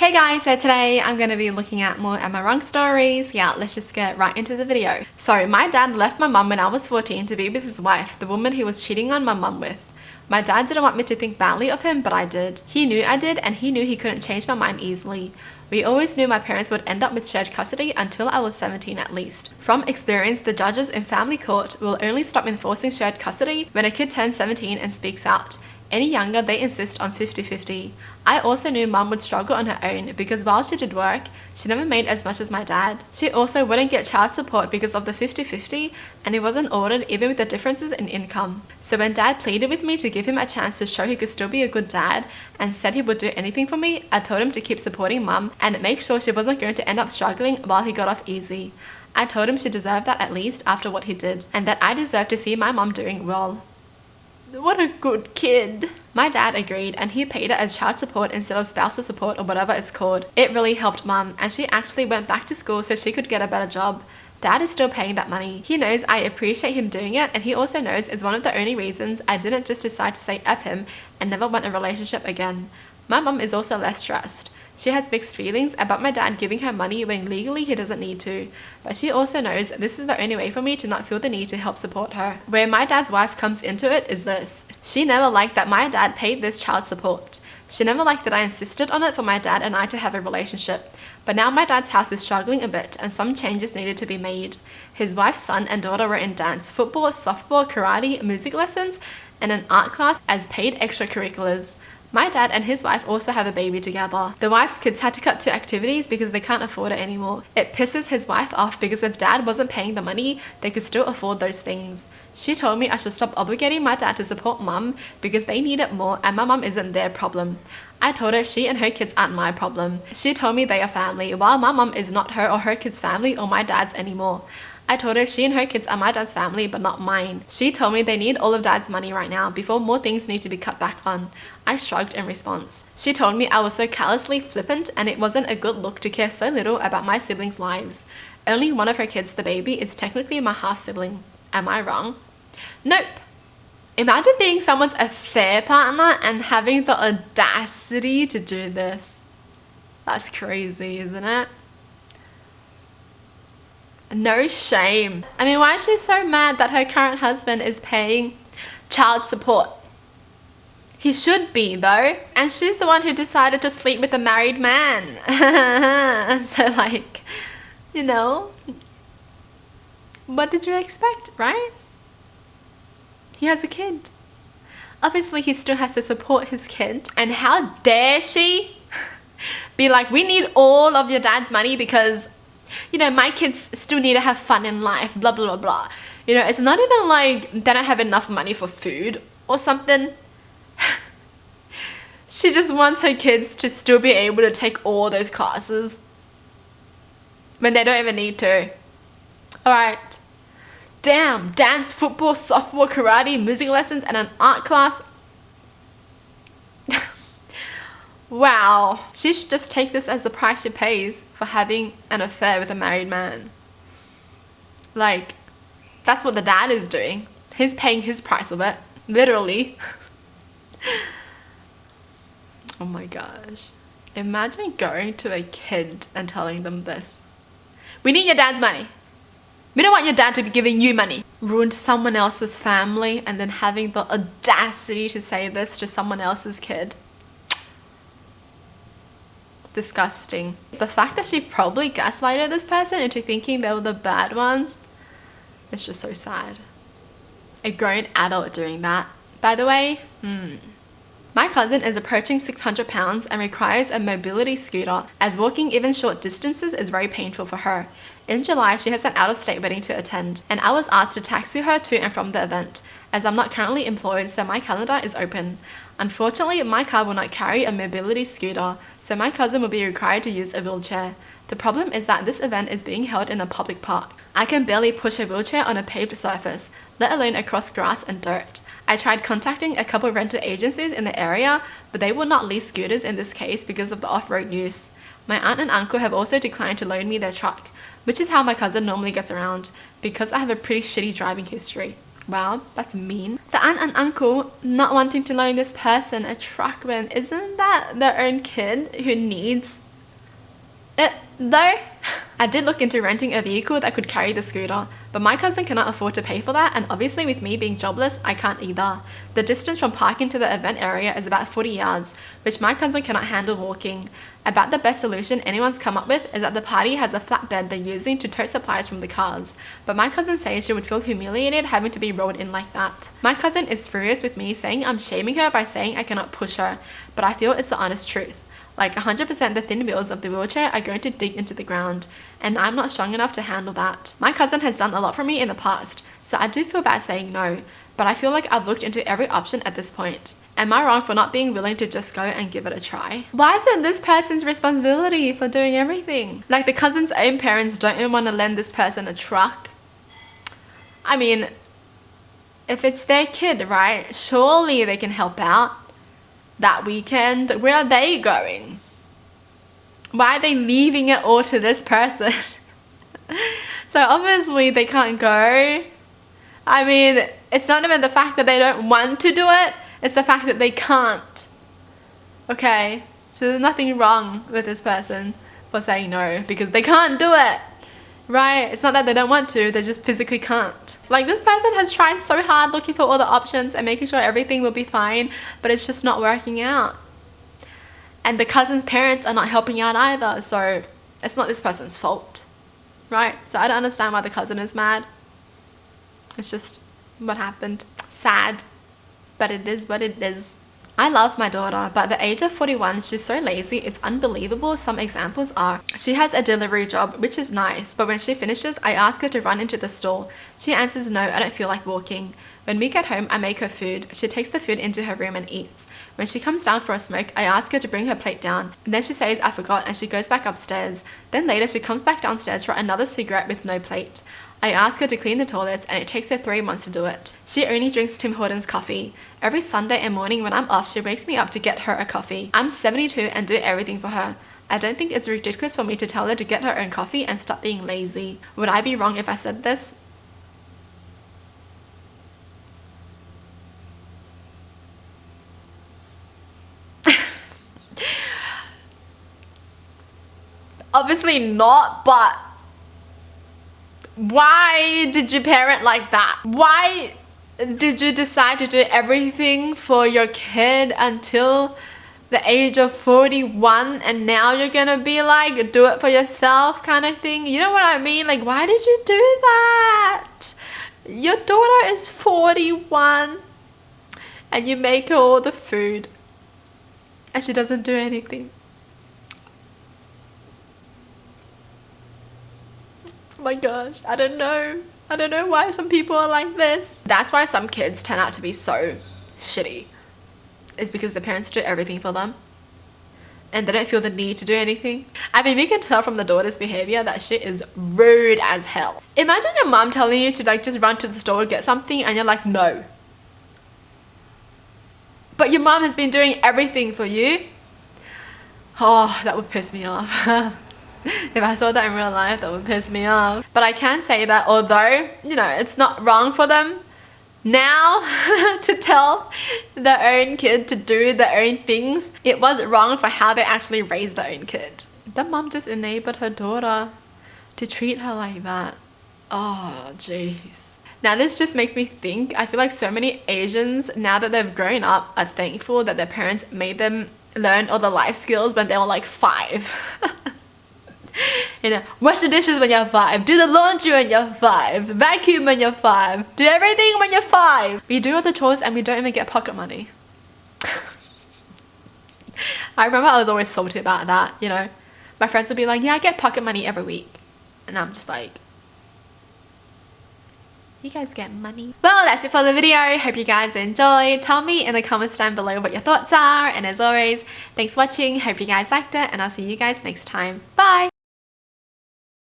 Hey guys, so today I'm going to be looking at more Am I Wrong stories. Yeah, let's just get right into the video. So my dad left my mum when I was 14 to be with his wife, the woman he was cheating on my mum with. My dad didn't want me to think badly of him, but I did. He knew I did, and he knew he couldn't change my mind easily. We always knew my parents would end up with shared custody until I was 17 at least. From experience, the judges in family court will only stop enforcing shared custody when a kid turns 17 and speaks out. Any younger, they insist on 50-50. I also knew mum would struggle on her own because while she did work, she never made as much as my dad. She also wouldn't get child support because of the 50-50, and it wasn't ordered even with the differences in income. So when dad pleaded with me to give him a chance to show he could still be a good dad and said he would do anything for me, I told him to keep supporting mum and make sure she wasn't going to end up struggling while he got off easy. I told him she deserved that at least after what he did, and that I deserved to see my mum doing well. What a good kid. My dad agreed, and he paid it as child support instead of spousal support or whatever it's called. It really helped mum, and she actually went back to school so she could get a better job. Dad is still paying that money. He knows I appreciate him doing it, and he also knows it's one of the only reasons I didn't just decide to say F him and never want a relationship again. My mum is also less stressed. She has mixed feelings about my dad giving her money when legally he doesn't need to, but she also knows this is the only way for me to not feel the need to help support her. Where my dad's wife comes into it is this. She never liked that my dad paid this child support. She never liked that I insisted on it for my dad and I to have a relationship. But now my dad's house is struggling a bit and some changes needed to be made. His wife, son and daughter were in dance, football, softball, karate, music lessons, and an art class as paid extracurriculars. My dad and his wife also have a baby together. The wife's kids had to cut 2 activities because they can't afford it anymore. It pisses his wife off because if dad wasn't paying the money, they could still afford those things. She told me I should stop obligating my dad to support mum because they need it more and my mum isn't their problem. I told her she and her kids aren't my problem. She told me they are family, while my mum is not her or her kids' family or my dad's anymore. I told her she and her kids are my dad's family but not mine. She told me they need all of dad's money right now before more things need to be cut back on. I shrugged in response. She told me I was so callously flippant and it wasn't a good look to care so little about my siblings' lives. Only one of her kids, the baby, is technically my half-sibling. Am I wrong? Nope. Imagine being someone's affair partner and having the audacity to do this. That's crazy, isn't it? No shame. I mean, why is she so mad that her current husband is paying child support? He should be though. And she's the one who decided to sleep with a married man. So like, you know, what did you expect, right? He has a kid. Obviously he still has to support his kid. And how dare she be like, we need all of your dad's money because, you know, my kids still need to have fun in life, blah, blah, blah, blah. You know, it's not even like they don't have enough money for food or something. She just wants her kids to still be able to take all those classes when they don't even need to. Alright. Damn, dance, football, softball, karate, music lessons, and an art class. Wow, she should just take this as the price she pays for having an affair with a married man. Like, that's what the dad is doing. He's paying his price of it, literally. Oh my gosh. Imagine going to a kid and telling them this. We need your dad's money. We don't want your dad to be giving you money. Ruined someone else's family and then having the audacity to say this to someone else's kid. Disgusting. The fact that she probably gaslighted this person into thinking they were the bad ones, it's just so sad. A grown adult doing that, by the way. My cousin is approaching 600 pounds and requires a mobility scooter, as walking even short distances is very painful for her. In July, she has an out-of-state wedding to attend, and I was asked to taxi her to and from the event, as I'm not currently employed, so my calendar is open. Unfortunately, my car will not carry a mobility scooter, so my cousin will be required to use a wheelchair. The problem is that this event is being held in a public park. I can barely push a wheelchair on a paved surface, let alone across grass and dirt. I tried contacting a couple rental agencies in the area, but they will not lease scooters in this case because of the off-road use. My aunt and uncle have also declined to loan me their truck, which is how my cousin normally gets around, because I have a pretty shitty driving history. Wow, that's mean. The aunt and uncle not wanting to loan this person a truck when isn't that their own kid who needs Though, I did look into renting a vehicle that could carry the scooter, but my cousin cannot afford to pay for that, and obviously with me being jobless, I can't either. The distance from parking to the event area is about 40 yards, which my cousin cannot handle walking. About the best solution anyone's come up with is that the party has a flatbed they're using to tote supplies from the cars, but my cousin says she would feel humiliated having to be rolled in like that. My cousin is furious with me saying I'm shaming her by saying I cannot push her, but I feel it's the honest truth. Like 100% the thin wheels of the wheelchair are going to dig into the ground, and I'm not strong enough to handle that. My cousin has done a lot for me in the past, so I do feel bad saying no, but I feel like I've looked into every option at this point. Am I wrong for not being willing to just go and give it a try? Why is it this person's responsibility for doing everything? Like the cousin's own parents don't even want to lend this person a truck. I mean, if it's their kid, right? Surely they can help out. That weekend, where are they going? Why are they leaving it all to this person? So obviously they can't go. I mean, it's not even the fact that they don't want to do it, it's the fact that they can't. Okay, so there's nothing wrong with this person for saying no, because they can't do it, right? It's not that they don't want to, they just physically can't. Like this person has tried so hard looking for all the options and making sure everything will be fine, but it's just not working out. And the cousin's parents are not helping out either, so it's not this person's fault, right? So I don't understand why the cousin is mad. It's just what happened. Sad, but it is what it is. I love my daughter, but at the age of 41, she's so lazy, it's unbelievable. Some examples are, she has a delivery job, which is nice, but when she finishes, I ask her to run into the store. She answers no, I don't feel like walking. When we get home, I make her food. She takes the food into her room and eats. When she comes down for a smoke, I ask her to bring her plate down. And then she says, I forgot, and she goes back upstairs. Then later, she comes back downstairs for another cigarette with no plate. I ask her to clean the toilets, and it takes her 3 months to do it. She only drinks Tim Hortons coffee. Every Sunday and morning when I'm off, she wakes me up to get her a coffee. I'm 72 and do everything for her. I don't think it's ridiculous for me to tell her to get her own coffee and stop being lazy. Would I be wrong if I said this? Obviously not, but why did you parent like that? Why did you decide to do everything for your kid until the age of 41 and now you're gonna be like, do it for yourself kind of thing? You know what I mean? Like, why did you do that? Your daughter is 41 and you make her all the food and she doesn't do anything. Oh my gosh, I don't know why some people are like this. That's why some kids turn out to be so shitty. It's because the parents do everything for them and they don't feel the need to do anything. I mean, we can tell from the daughter's behavior that she is rude as hell. Imagine your mom telling you to like just run to the store and get something and you're like, no. But your mom has been doing everything for you. Oh, that would piss me off. If I saw that in real life, that would piss me off. But I can say that although, you know, it's not wrong for them now to tell their own kid to do their own things, it was wrong for how they actually raised their own kid. The mom just enabled her daughter to treat her like that. Oh, jeez. Now this just makes me think, I feel like so many Asians, now that they've grown up, are thankful that their parents made them learn all the life skills when they were like 5. You know, wash the dishes when you're 5, do the laundry when you're 5, vacuum when you're 5, do everything when you're 5. We do all the chores and we don't even get pocket money. I remember I was always salty about that, you know. My friends would be like, yeah, I get pocket money every week. And I'm just like, you guys get money. Well, that's it for the video. Hope you guys enjoyed. Tell me in the comments down below what your thoughts are. And as always, thanks for watching. Hope you guys liked it. And I'll see you guys next time. Bye.